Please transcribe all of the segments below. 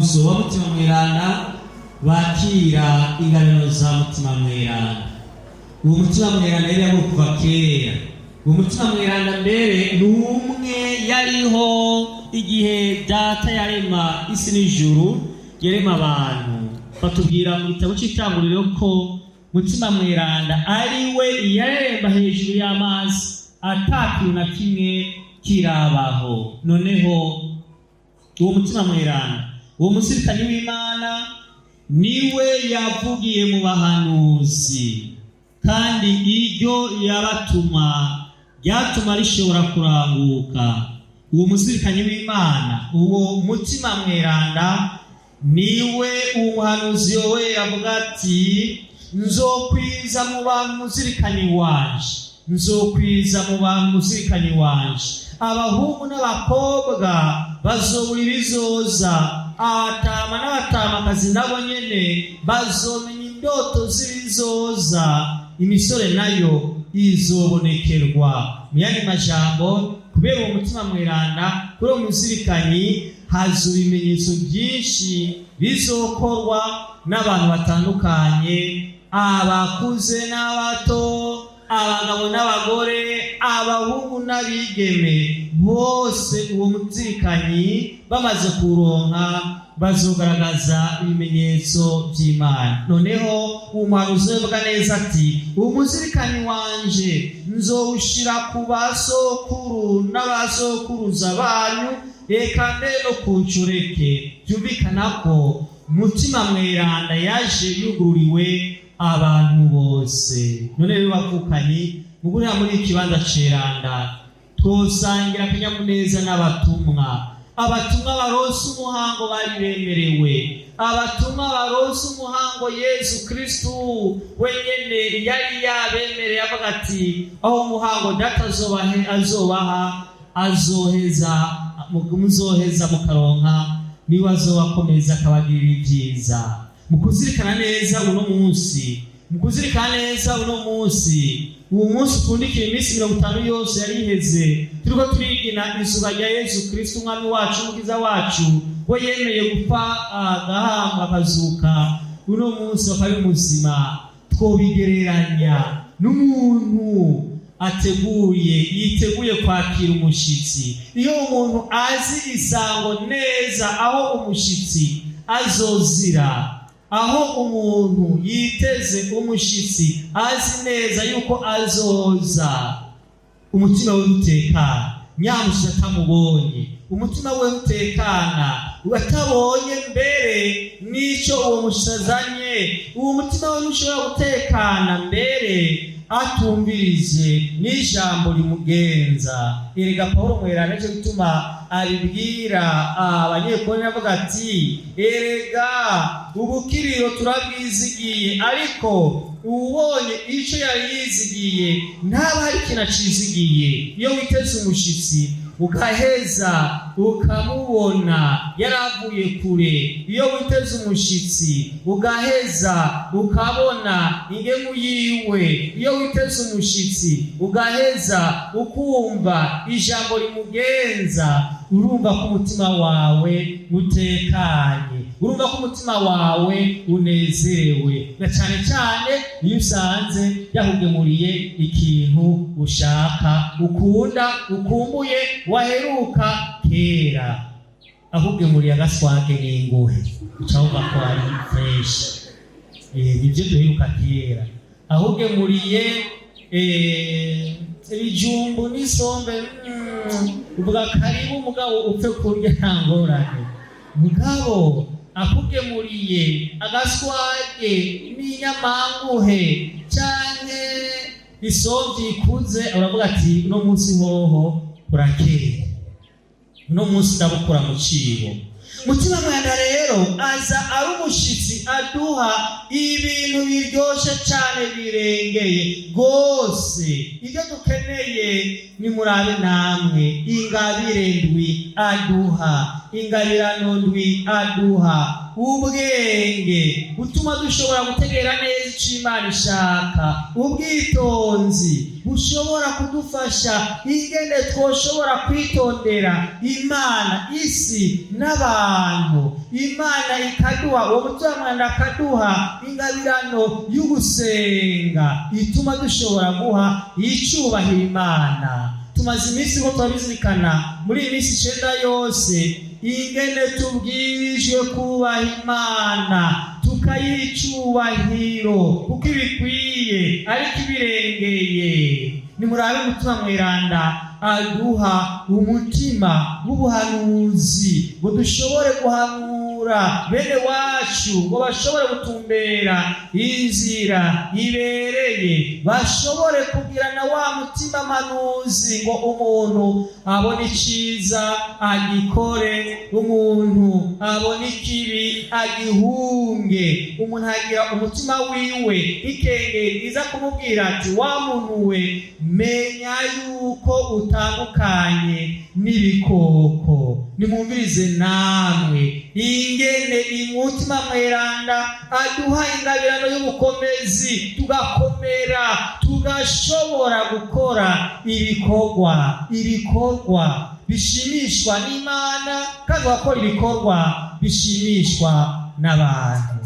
wa mutima mweranda bakira ingabano za mutima mweranda. Uwo mutima mweranda yari abo kuva kera. Uwo mutima mweranda mbere numwe yariho igihe data yarema isi n'ijuru, yarema abantu. Batubwira mu gitabo cy'itanguriro ko mutima mweranda ari we yaremba hejuru y'amazi atakintu na kimwe kirabaho. Noneho uwo mutima mweranda, uwo musirikani w'Imana, niwe yavugiye mu bahanuzi, kandi iryo yabatuma ryatuma rishobora kuranguka. Uwo musirikani w'Imana, uwo mutima mweranda, niwe umuhanuzi Yoweli avuga ati nzokwiza mu bantu musirikani wanje, nzokwiza mu bantu musirikani wanje, abahungu n'abakobwa bazobura ibizoza, abatama n'abatamakazi nabo nyene bazomenya indoto z'ibizoza, imisore nayo izobonekerwa. Muyandi majambo, kubera uwo mutima mweranda, kuri uwo musirikani hazoba ibimenyetso byinshi bizokorwa n'abantu batandukanye, abakuze n'abato, abagabo n'abagore, abahungu n'abigeme, bose uwo musirikani bamaze kuronka bazogaragaza ibimenyetso by'Imana. Noneho umuhanuzi avuga neza ati uwo musirikani wanje nzowushira ku basokuru n'abasokuruza banyu, eka mbere no ku nshoreke. Byumvikana ko mutima mweranda yaje yugururiwe abantu bose. None rero bavukanye mugurira muri ikibanza ceranda, twosangira akanyamuneza n'abatumwa. Abatumwa baronse umuhango bari bemerewe, abatumwa baronse umuhango Yesu Kristu wenyene yari yabemereye, avuga ati aho umuhango data azobaha azoheza, muzoheza mukaronka, niwe azobakomeza akabagirira ibyiza. Mukuzirikana neza uno munsi, mukuzirikana neza uno munsi, uwo munsi ukundikira iminsi 50 yose yari iheze, turiko turigina izuba rya Yesu Kristo umwami wacu umukiza wacu, we yemeye gupfa agahamba akazuka. Uno munsi akaba muzima, twobigereranya n'umuntu yiteguye kwakira umushitsi. Iyo umuntu azi isango neza aho umushitsi azozira, aho umuntu yiteze umushitsi azi neza yuko azoza, umutima we utekana. Nyamushitsi atamubonye, umutima we utekana, ugatabonye mbere nico uwo mushitsi azanye, uwo mutima we ushobora gutekana mbere atumvirije n'ijambo rimugenza. Erega Paulo mweranda cyo gituma aribwira abanyekorintho avuga ati erega ubukiriro turabwizigiye, ariko ubonye icyo yari yizigiye ntaba hari ikintu acizigiye. Iyo witeze umushitsi ukaheza ukamubona yaravuye kure, iyo witeze umushitsi ugaheza ukabona ingemu yiwe, iyo witeze umushitsi ugaheza ukumva ijambo rimugenza, urumva ko umutima wawe utekanye, urumva ko umutima wawe unezerewe. Na cyane cyane iyo usanze yahugemuriye ikintu ushaka, ukunda, ukumbuye, waheruka kera. Ahugemuriye agaswage n'ingohe ucavuga ko ari fresh, nibyo duheruka kera. Ahugemuriye ibijumbu n'isombe, uvuga karibu mugabo upfe kurya nta ngorane. Mugabo akugemuriye agaswage n'inyamanguhe canke isombe ikuze, uravuga ati uno munsi hoho urakeye, uno munsi ndabukura mu cibo. Mutima mweranda rero aza ari umushitsi aduha ibintu biryoshe cyane birengeye gose. Ibyo dukeneye ni murabe namwe ingabire ndwi aduha, ingabirano ndwi aduha ubwenge butuma dushobora gutegera neza icyo Imana ishaka, ubwitonzi bushobora kudufasha ingene twoshobora kwitondera Imana, isi n'abantu. Imana ikaduha uwo mutima mwanda, akaduha ingabirano y'ugusenga ituma dushobora guha icyubahiro Imana. Tumaze iminsi ko turabizirikana muri iyi minsi 9 yose ingene tubwirijwe kubaha Imana tukayiha icyubahiro kuko ibikwiye ariko ibirengeye. Nimurabe umutima mweranda aduha umutima w'ubuhanuzi ngo dushobore guhanura bene wacu, ngo bashobore gutumbera inzira ibereye, bashobore kugirana wa mutima manuzi ngo umuntu abone iciza agikore, umuntu abone ikibi agihunge. Umuntu agira umutima wiwe ikengeri iza kumubwira ati wa muntu we, menya yuko utandukanye n'ibikoko. Nimwumvirize namwe ingene umutima mweranda aduha ingabirano y'ubukomezi, tugakomera, tugashobora gukora ibikorwa bishimishwa n'Imana, kandi bakora ibikorwa bishimishwa n'abantu.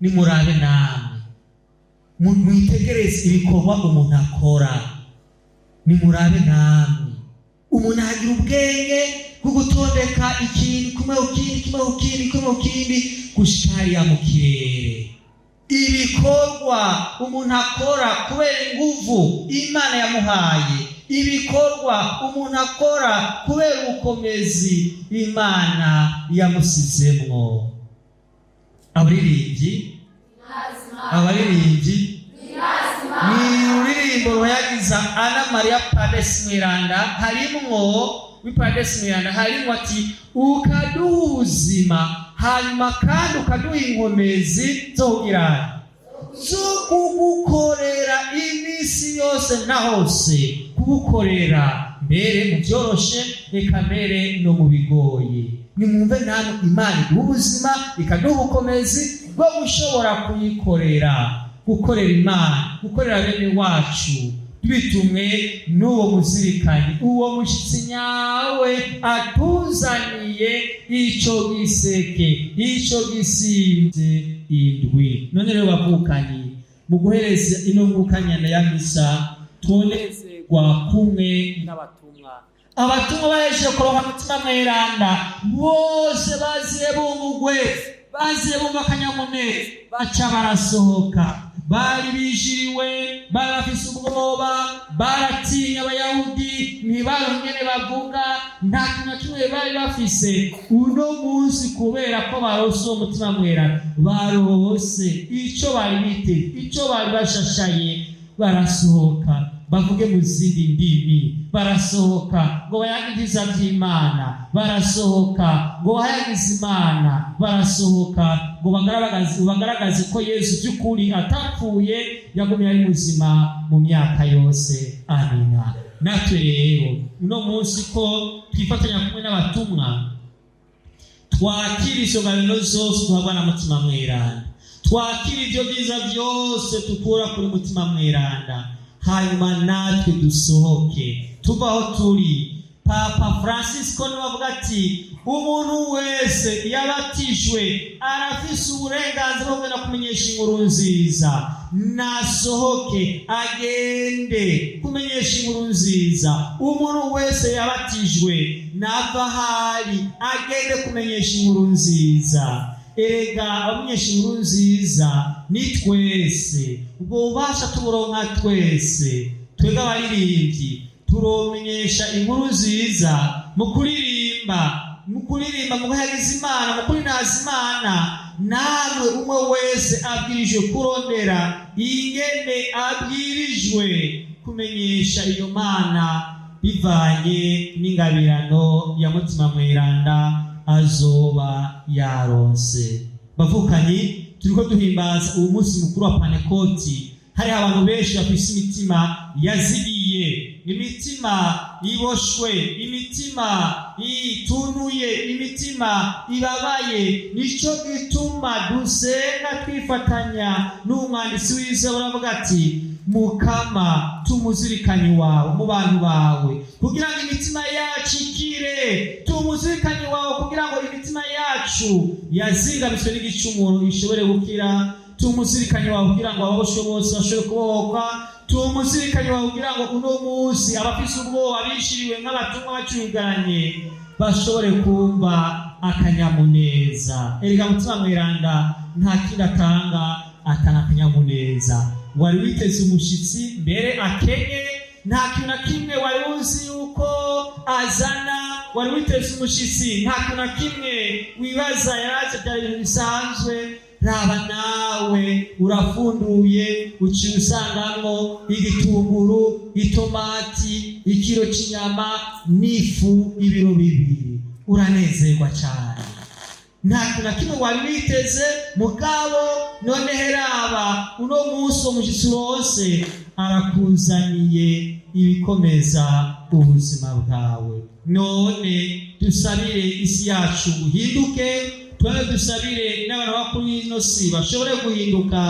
Nimurabe namwe mwitegereze ibikorwa umuntu akora. Nimurabe namwe umuntu agira ubwenge bwo gutondeka ikintu kumwe ukindi gushikariya mu kirere. Ibikorwa umuntu akora kubera inguvu Imana yamuhaye, ibikorwa umuntu akora kubera ubukomezi Imana yamusizemwo. Abaririmbyi ni ururirimbo rwayagiza Ana Maria Padesi Mweranda, harimwo w'ipadesi Mweranda harimwo ati ukaduha ubuzima hanyuma kandi ukaduha inkomezi zo kugukorera iminsi yose na hose, kugukorera mbere mu byoroshe reka mbere no mu bigoye. Nimwumve namwe Imana iduha ubuzima ikaduha ubukomezi bwo gushobora kuyikorera, gukorera Imana, gukorera bene wacu, bitumwe n'uwo muzirikanyi, uwo mushyitsi nyawe atuzaniye icyo giseke, icyo gisinze indwi. None rero bavukanye, mu guhereza ino mvukanyana ya misa tunezerwa kumwe n'abatumwa. Abatumwa bahejeje kuronka umutima mweranda bose baziye bumugwe, baziye bumva akanyamuneza, baca barasohoka. Bari bijiriwe, bari bafise ubwoba, baratinya Abayahudi, ntibangene bavuga, nta kintu na kimwe bari bafise. Uno munsi kubera ko barose uwo mutima mweranda, barose icyo bari biteze, icyo bari bashashaye, barasohoka bavuge mu zindi ndimi, barasohoka ngo bayagize iby'Imana, barasohoka ngo bayagize Imana, barasohoka ngo bagaragaze ko Yesu by'ukuri atapfuye, yagumye ari muzima mu myaka yose. Amina. Natwe rero uno munsi ko twifatanya kumwe n'abatumwa, twakira izo ngabirano zose duhabwa na mutima mweranda, twakira ibyo byiza byose tukura kuri mutima mweranda, hanyuma natwe dusohoke tuva aho turi. Papa Francisco niwe avuga ati umuntu wese yabatijwe arafise uburenganzira bwo kumenyesha inkuru nziza, nasohoke agende kumenyesha inkuru nziza. Umuntu wese yabatijwe nava hari agende kumenyesha inkuru nziza. Erega abamenyesha inkuru nziza ni twese, ubwo bubasha tuburonka twese. Twebwe abaririmbyi turomenyesha inkuru nziza mu kuririmba, mu guhayagiza Imana, mu kurinaza Imana. Namwe umwe wese abwirijwe kurondera ingene abwirijwe kumenyesha iyo Mana bivanye n'ingabirano ya mutima mweranda azoba yaronse. Bavukanyi, turiko duhimbaza uwo munsi mukuru wa Pantekoti. Hari abantu benshi bafise imitima yazigiye, imitima iboshwe, imitima itunuye, imitima ibabaye. Nico gituma dusenga twifatanya n'umwanditsi w'Izaburi avuga ati Mukama tumuzirikanye wawe mu bantu bawe kugira ngo imitima yacu ikire. Tumuzirikanye wawe kugira ngo imitima yacu yazingabitswe n'igicumuro ishobore gukira. Tumuzirikanye wawe kugira ngo ababoshwe bose bashobore kubohoka. Tumuzirikanye wawe kugira ngo uno munsi abafise ubwoba bishiriwe nk'abatumwa bacyugaranye bashobore kumva akanyamuneza. Erega mutima mweranda nta kindi atanga atanga akanyamuneza. Wari witeze umushitsi mbere akenye, nta kintu na kimwe wari uzi yuko azana. Wari witeze umushitsi, nta kintu na kimwe wibaza yaje, byari ibintu bisanzwe. Raba nawe urafunduye uciye usangamwo igitunguru, itomati, ikiro c'inyama n'ifu ibiro 2. Uranezerwa cyane. Nta kintu na kimwe wari witeze mugabo none heraba uno munsi umushitsi wose arakuzaniye ibikomeza ubuzima bwawe. None dusabire isi yacu guhinduke, twene dusabire n'abantu bakuru ino si bashobore guhinduka,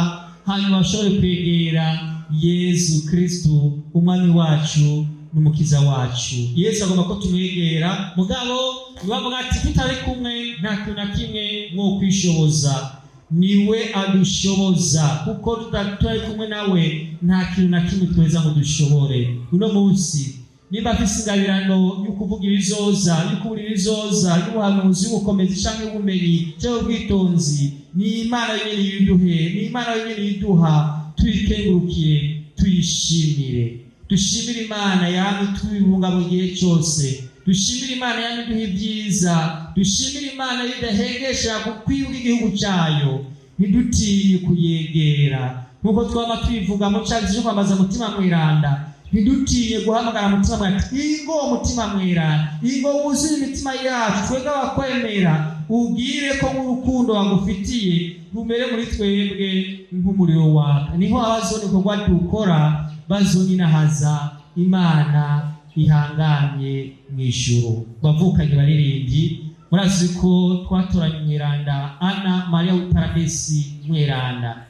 hanyuma bashobore kwegera Yesu Kristo umwami wacu n'umukiza wacu. Yesu agomba ko tumwegera, mugabo nibavuga ati tutari kumwe nta kintu na kimwe mwo kwishoboza. Niwe adushoboza, kuko tutari kumwe nawe nta kintu na kimwe tweza ngo dushobore. Uno munsi niba afise ingabirano y'ukuvuga ibizoza, y'ukubura ibizoza, y'ubuhanuzi, y'ubukomezi canke y'ubumenyi canke ubwitonzi, ni Imana yenyene yiduhe, ni Imana yenyene yiduha. Tuyikengurukire, tuyishimire. Dushimire Imana yamye tubibunga mu gihe cyose. Dushimire Imana yamye duha ibyiza. Dushimire Imana yidahengesha kwibuka igihugu cyayo. Ntidutinye kuyegera nkuko twama twivuga mu cyagize cyo kwambaza mutima mweranda. Ntidutinye guhamagara mutima mweranda. Ingo mutima mweranda, ingo wuzuye imitima yacu, twebwe abakwemera. Ubwire ko urukundo wagufitiye rumere muri twebwe nk'umuriro waka. Niho abazoni ko dukora bazoninahaza Imana ihanganye mw'ijuru. Bavukanye baririmbyi, murazi ko twatoranye mweranda Ana Maria w'Iparadesi mweranda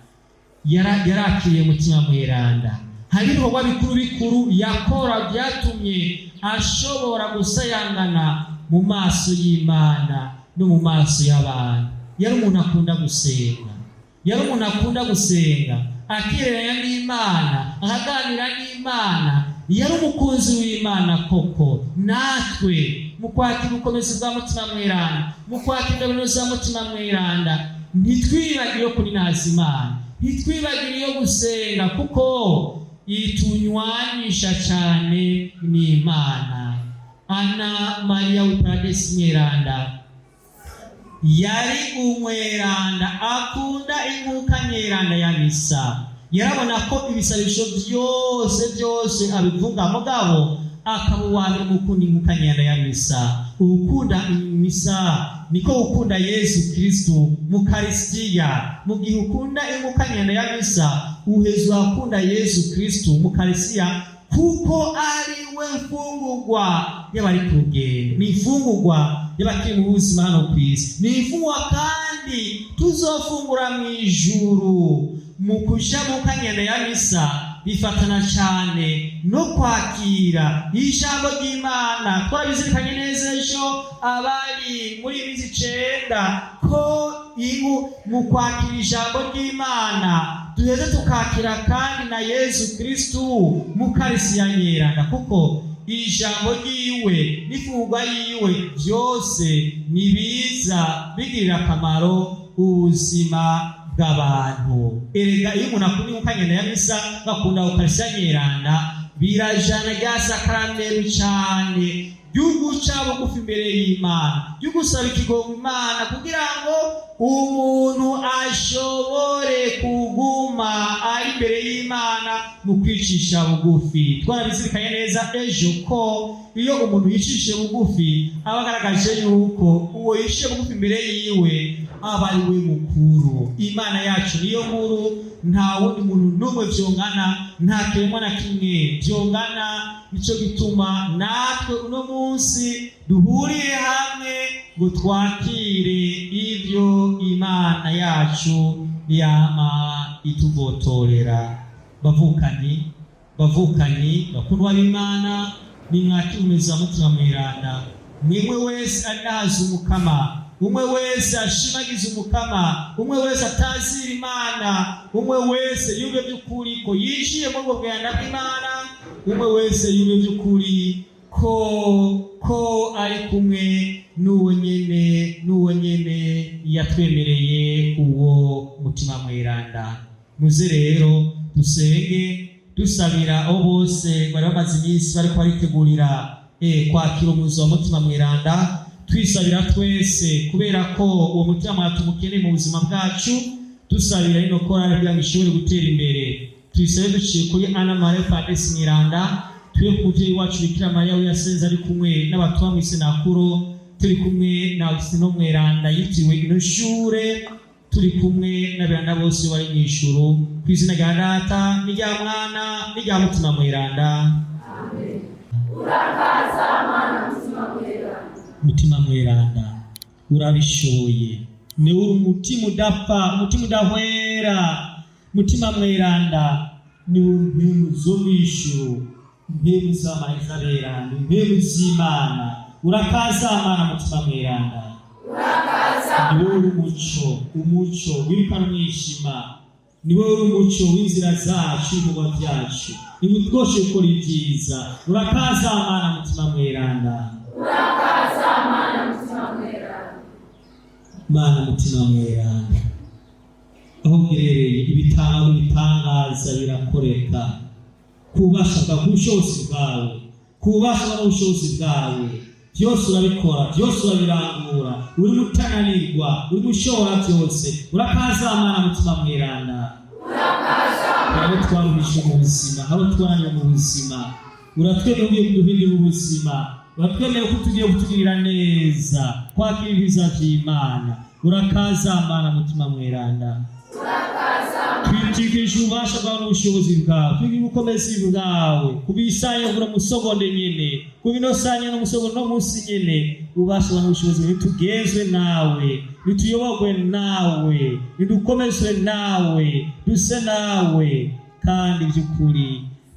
yarakiriye mutima mweranda. Hari ibikorwa bikuru yakora byatumye ashobora gusayangana mu maso y'Imana no mu maso y'abantu. Yari umuntu akunda gusenga, akireranya n'Imana, akaganira n'Imana. Yari umukunzi w'Imana koko. Natwe mu kwakira ubukomezi bwa mutima mweranda, mu kwakira ingabirano za mutima mweranda, ntitwibagire kuninaza Imana, ntitwibagire iyo gusenga, kuko itunywanisha cyane n'Imana. Ana Maria w'Iparadesi mweranda yari umweranda, akunda inkuka nyeranda ya misa. Yarabona ko ibisabisho byose abivuga, mugabo akaba uwambere mukunda inkuka nyeranda ya misa. Ukunda misa niko ukunda Yesu Kristo mu Karistia. Mu gihe ukunda inkuka nyeranda ya misa, uhezwa akunda Yesu Kristo mu Karistia, kuko ari we mfungurwa y'abari ku rugendo, ni imfungurwa y'abakiri mu buzima hano ku isi, ni imfungurwa kandi tuzofungura mu ijuru. Mu kuja mu kanyana ya misa bifatana cyane no kwakira ijambo ry'Imana. Twabizirikanye neza ejo abari muri imizi 9 ko mu kwakira ijambo ry'Imana duheze tukakira kandi na Yesu Kristo mu Karistia nyeranda, kuko ijambo ryiwe n'ifungwa yiwe byose nibiza bigirira akamaro ubuzima bw'abantu. Erega iyo umuntu akunda ukanyana ya misa bakunda Karistia nyeranda, birajana rya sakramentu cyane y'uguca bugufi imbere y'Imana, y'ugusaba ikigongo Imana kugira ngo umuntu ashobore kuguma ari imbere y'Imana mu kwicisha bugufi. Twarabizirikanye neza ejo ko iyo umuntu yicishije bugufi aba agaragaje yuko uwo yicishije bugufi imbere yiwe aba ari we mukuru. Imana yacu niyo nkuru, nta wundi muntu n'umwe vyongana nta kiremwa na kimwe byongana. Nicyo gituma natwe uno munsi duhuriye hamwe ngo twakire ibyo Imana yacu yama ituvotorera. Bavukanye bakundwa b'Imana, nimwakire umuzamutima mweranda. Umwe wese anazi umukama, umwe wese ashimagiza umukama, umwe wese atazira Imana, umwe wese yumve by'ukuri ko yishiye mu bwo bwanda bw'Imana, umwe wese yumve by'ukuri ko ari kumwe n'uwo nyene yatwemereye uwo mutima mweranda. Muze rero dusenge dusabira abo bose bari bamaze iminsi bariko baritegurira kwakira umuzo wa mutima mweranda. Twisabira twese kubera ko uwo mutima mweranda tumukeneye mu buzima bwacu. Dusabira ino korali kugira ngo ishobore gutera imbere. Tuyisabe duciye kuri Ana Maria Padesi Mweranda, turi ku muvyeyi wacu Bikira Mariya we yasenze ari kumwe n'abatuba mw'isenakuro, turi kumwe na Augustino Mweranda yitiriwe ino shure, turi kumwe n'aberanda bose bari mw'ijuru, kw'izina rya Data n'irya Mwana n'irya Mutima Mweranda. Amen. Urakaza Mana Mutima Mweranda, urabishoboye. Ni uri umutima udapfa, umutima udahwera. Mutima Mweranda ni impemu zo mw'ijuru, impemu z'amareza beranda, impemu z'Imana. Urakaza Mana Mutima Mweranda. Urakaza. Ni wowe umuco wirukana umwijima. Ni wowe umuco w'inzira zacu, ibikorwa byacu. Ni utwoshe gukora ibyiza. Urakaza Mana Mutima Mweranda. Urakaza Mana Mutima Mweranda. Mana Mutima Mweranda, aho girereye ibitangaza birakoreka. Kubasha bw'ubushobozi bwawe, kubasha n'ubushobozi bwawe, byose urabikora, byose urabirangura. Uri mutananirwa, uri mushobora byose. Urakaza Mana Mutima Mweranda. Urakaza. Abo twaruhije mu buzima, abo twananiwe mu buzima, uratwemereye kuduhindura ubuzima. Uratwemereye ko tugiye kutugirira neza, kwakira ibiza by'Imana. Urakaza Mana Mutima Mweranda. Twitikisha ububasha bwawe n'ubushobozi bwawe, twigira ubukomezi bwawe, kubisanya buri musogonde nyene, kubinosanya n'umusogonde no munsi nyene. Ububasha bwawe n'ubushobozi nitugezwe nawe, nituyoborwe nawe, nidukomezwe nawe, duse nawe, kandi by'ukuri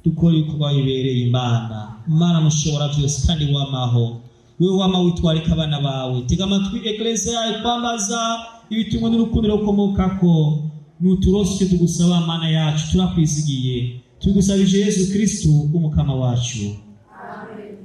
dukora ibikorwa bibereye Imana. Mana mushobora byose kandi wamaho, wewe wama witwarika abana bawe. Tega amatwi eklezia yawe kwambaza ibitumwa n'urukundo rukomokako. Nuturose icyo tugusaba Mana yacu, turakwizigiye, tugusabije Yesu Kristo umukama wacu. Amen.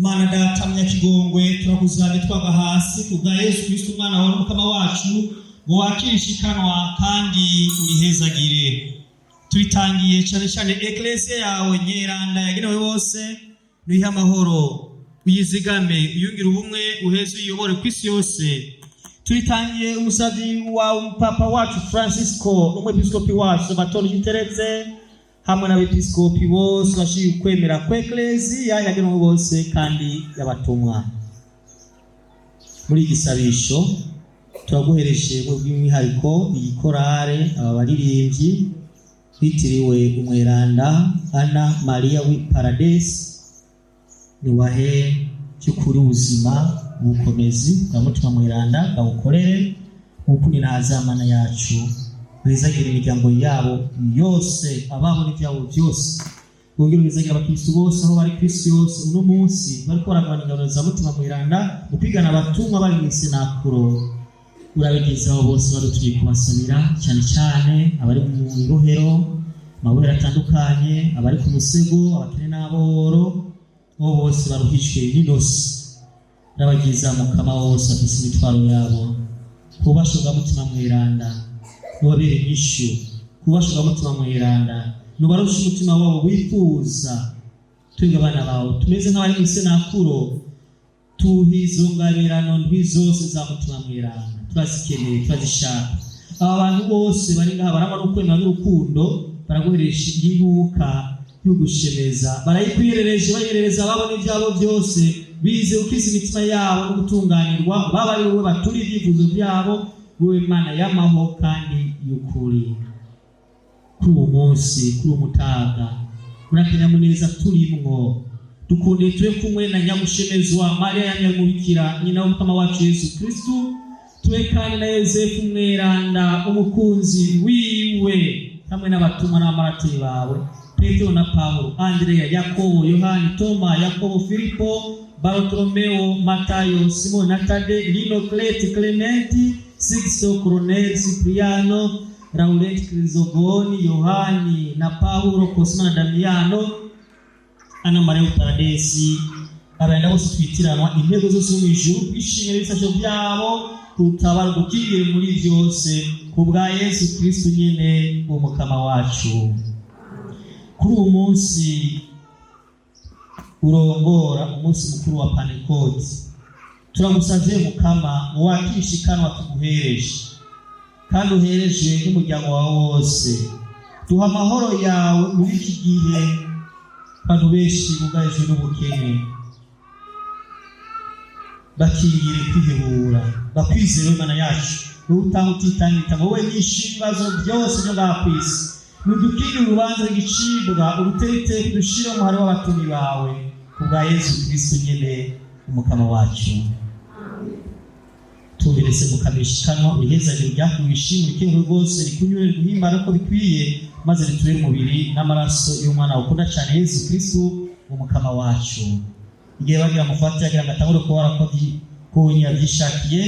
Mana data munyakigongwe turakuzanye twaba hasi kubwa Yesu Kristo umwana wawe n'umukama wacu ngo wakirishikanwa kandi urihezagire. Turitangiye cyane cyane ecclesia yawe nyeranda yagenewe bose nuyiha amahoro uyizigame uyungira ubumwe uheze uyobore kwisi yose. Turitangiye umusazi wa papa wacu Francisco umwepiskopi wacu Batoni Giteretse hamwe n'abepiskopi bose bashiye kwemera kw'ecclesia yagenewe bose kandi yabatumwa. Muri gisabisho turaguhereje mu bw'imihariko iyikorare ababaririmbyi bitiriwe umweranda Ana Maria w'Iparadesi niwahe cyukuri ubuzima ubukomezi bw'umutima mweranda bawukorere nk'uko ninazamana yacu bizagira imiryango yabo yose ababo n'ibyabo byose bongera bizagira abakristo bose aho bari Kristo yose uno munsi bari koragana ingabano za mutima mweranda upigana abatumwa bari mu isenakuro urabigizaho bose barutuye kubasabira cyane cyane abari mu irohero mabwera atandukanye abari ku musego abakene n'aboro bose baruhishwe n'indosi n'abagiza mukama wose afise imitwaro yabo kubasha bwa mutima mweranda nubabere inyishu kubasha bwa mutima mweranda nubarusha umutima wabo wifuza twebwe abana bawe tumeze nk'abari mu isenakuro tuhizo ngabirano ndwi zose za mutima mweranda turazikeneye turazishaka. Aba bantu bose bari ngaha barangwa n'ukwemera n'urukundo baraguheresha iyibuka y'ugushemeza barayikwiherereje bayerereza ababo n'ibyabo byose bize ukiza imitima yabo no gutunganirwa baba ari wowe baturi ibyifuzo byabo wowe Mana y'amaho kandi y'ukuri. Kuri uwo munsi kuri umutaga murakanyamuneza turimwo dukunde tube kumwe na nyamushemezwa Maria yanyamubikira nyina w'umukama wacu Yesu Kristo tube kandi na Yosefu mweranda umukunzi wiwe hamwe n'abatumwa n'abamartiri bawe Petero na Paulo Andrea Yakobo Yohani Toma Yakobo Filipo Bartolomeo Matayo Simon Natade Lino Cleti Clementi Sixto Coronel Cipriano Laurent Crisogoni Yohani na Paulo Cosma Damiano Ana Maria Paradesi abana bose twitiranwa intego zose mu ijuru bishimye bisasho byabo tutabara gukingire muri byose kubwa Yesu Kristo nyene umukama wacu. Kuri uwo munsi urongora umunsi mukuru wa Pentecote turagusavye mukama wakishikanwa tuguhereje kandi uhereje n'umuryango wawe wose duha amahoro yawe muri iki gihe abantu benshi bugarijwe n'ubukene bakingire kwihebura bakwizera Imana yacu n'utanga utitangita wowe nyinshi ibibazo byose byo ngaha kwisi nudukire urubanza rw'igicibwa uruterete dushira umuhari w'abatumi bawe kubwa Yesu Kristo nyene umukama wacu. Tuberese mukamishikanwa urihezagire ryakubishimira ikintu rwose rikunyure guhimbara ko bikwiye maze ritubere umubiri n'amaraso y'umwana ukunda cyane Yesu Kristo umukama wacu. Igihe bagira mufati yagira ngatangure ko warakoze ko yabyishakiye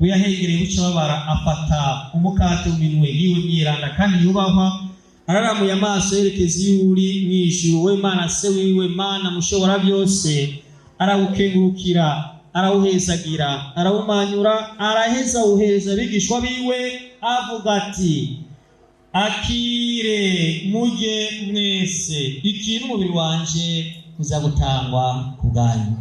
uyahegereye buca babara afata umukate uminwe yiwe myiranda kandi yubahwa araramuye amaso yerekeza yuri mwijuru we Mana se wiwe Mana mushobora byose arawukengurukira arawuhezagira arawumanyura araheza uhereza abigishwa biwe avuga ati akire mujye mwese iki n'umubiri wanje uzagutangwa ku bwanyu.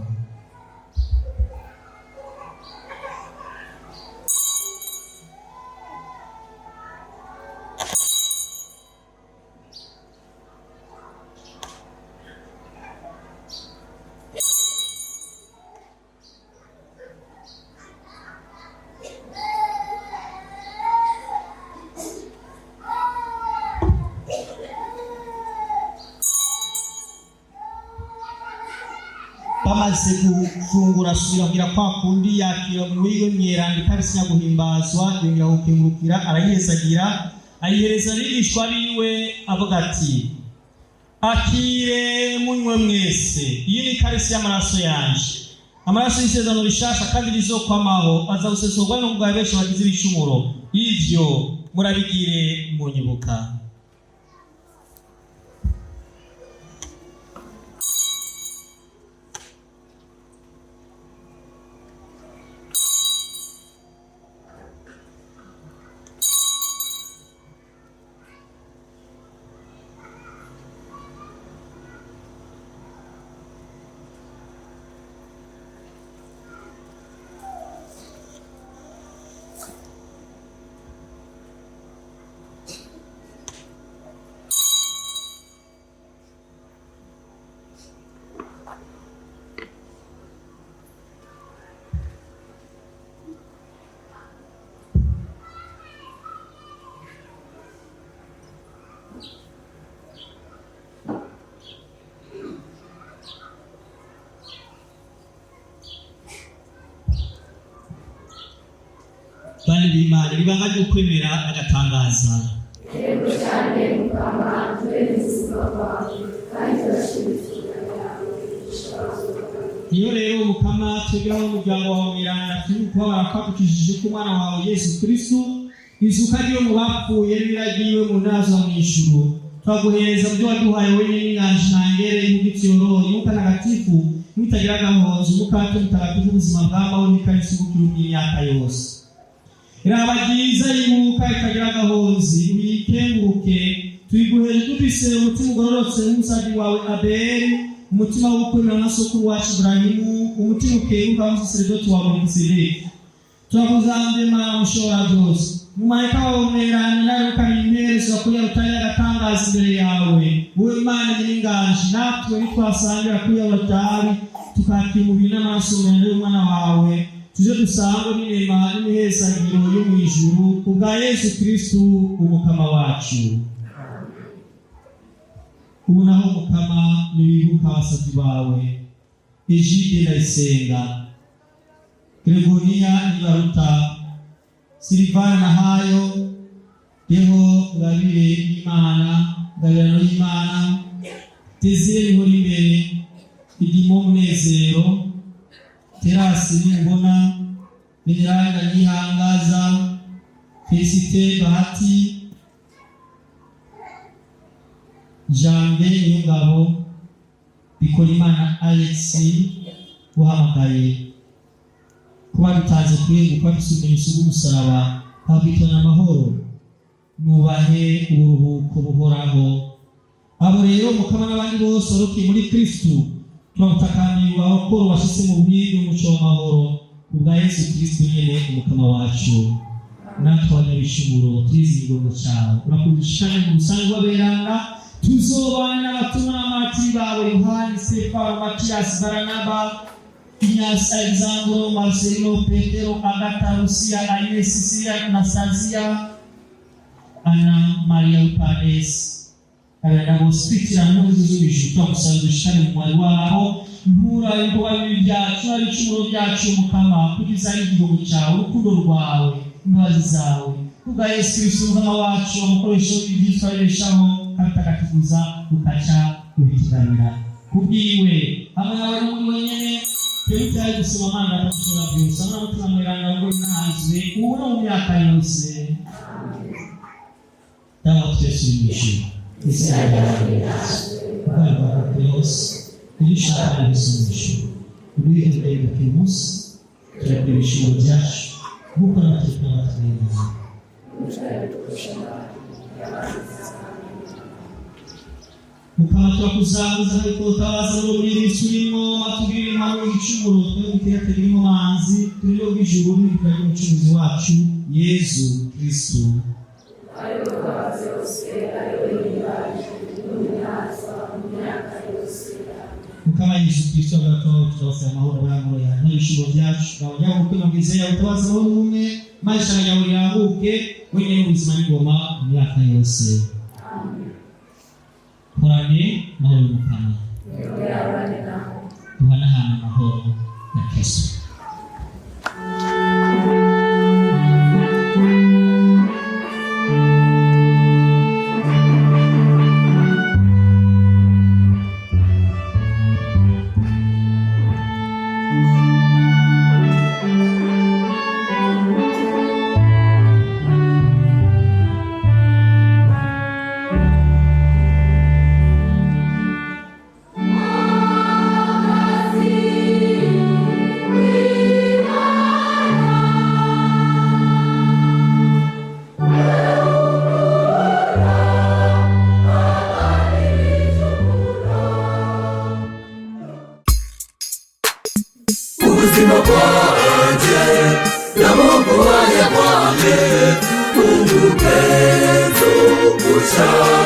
Bamaze gufungura asubira kwa kundi yakira muri myeranda ikarisi guhimbazwa yongera gukengurukira arayihezagira ayihereza abigishwa biwe avuga ati akire munywe mwese iyi ni ikarisi y'amaraso yanje amaraso y'isezerano rishasha kandi rizokwamaho aza gusesurwa no bwa benshi bagize ibicumuro ivyo murabigire munyibuka. b'Imana ibanga ryo kwemera agatangaza. Iyo rero Mukama twebweho umuryango wawe Miranda turi kubabara twagukijije ko umwana wawe Yesu Kristo izuka ryo mu bapfuye n'iragiwe mu nazo mu ijuru, twaguhereza byo waduhaye wenyine n'inganje ntangere y'igitiro y'uka ntagatifu mwitagira gahozo umukate mutagatifu ubuzima bw'amahoro n'ikarisubukira imyaka yose. Iraba ryiza y'uka ikagira gahozi uyikenguruke, tuyiguheje dufise umutima ugororotse nk'umusazi wawe Abeli, umutima w'ukwemera na sokuru wacu Ibrahimu, umutima ukeruka w'umusaseredoti wawe Melkisedeki. Turakuzambe Mana mushobora byose, mumarayika wawe mweranda nawe ukanimpereza kugira utari agatangaza imbere yawe, wowe Imana nyir'inganje, natwe nitwasangira kuri yawe atari tukakira umubiri n'amaraso meza y'umwana wawe, tuje dusangwe n'inema n'imihezagiro yo mu ijuru kubwa Yesu Kristo umukama wacu. Ubu naho Mukama nibibuka abasavyi bawe Egide Ndayisenga, Gregoria Nibaruta, Silvana Nahayo, Deho Ngabire y'Imana, Ngabirano y'Imana, Desire Nkorimbere, Idimo Munezero, Terasi Nimbona, Mineranga Nihangaza, Felicite Bahati, Jambe Niyongabo, Bikorimana Alexi uhamagaye kuba dutanze kuyenguka dusubirisha umusaraba habitana amahoro, nubahe uburuhuko buhoraho. Abo rero Mukama n'abandi bose barukiye muri Kristo turabutakamira abakoro bashitse mu bwiru umuco w'amahoro kubwa Yesu Kristo nyene umukama wacu. Natwe abanyabishimuro twizihiwe cyawe urakudushushanya mu musango w'aberanga, tuzobana n'abatumwa n'amatiri bawe Yohani, Stefano, Matiyasi, Baranaba, Inyasi, Alexandro, Marcelo, Petero, Agata, Lucia, Agnes, Cecilia, Anastasia, Ana Maria Upanesi, abana bositira n'ubuzubije twamusangishane mu mwari waho, mpura ibikorwa byacu ari cyuro byacu Mukama kugiza igihugu cyawe, urukundo rwawe, imbabazi zawe kubwa Yesu Kristo umukama wacu, umukoresho w'ibyitwareshaho katakatifuza ukaca ubitiganira kubwiwe hamwe nawe muri wenyene Perita gusoma Mana atashobora byose n'umutima mweranda ngo nazwe ubu no mu myaka yose. Dawa twese n'ishimwe Baba Deus, ilishaka n'isumisho uri imbere y'Imusi turabishimo byacu gukora tukabatweza Mukama twakuzabuza ariko utabaza no muri bisurimo matugirira impano y'icumuro twe gutekereza manzi turiyo bw'ijuru n'ibikari umucunguzi wacu Yesu Kristo. Mukama Yesu Kristo agato tutose amahoro y'amahoro ya n'ibishimo byacu abajya gukora mwize ya utabaza no umwe maisha yawe yahuke wenye ubuzima n'ingoma mu myaka yose. Kurani mahoro Mukama duhana hana mahoro na Kristo. Ubuzima bwanjye nabuguhaye bwanjye, umugenzo ushaka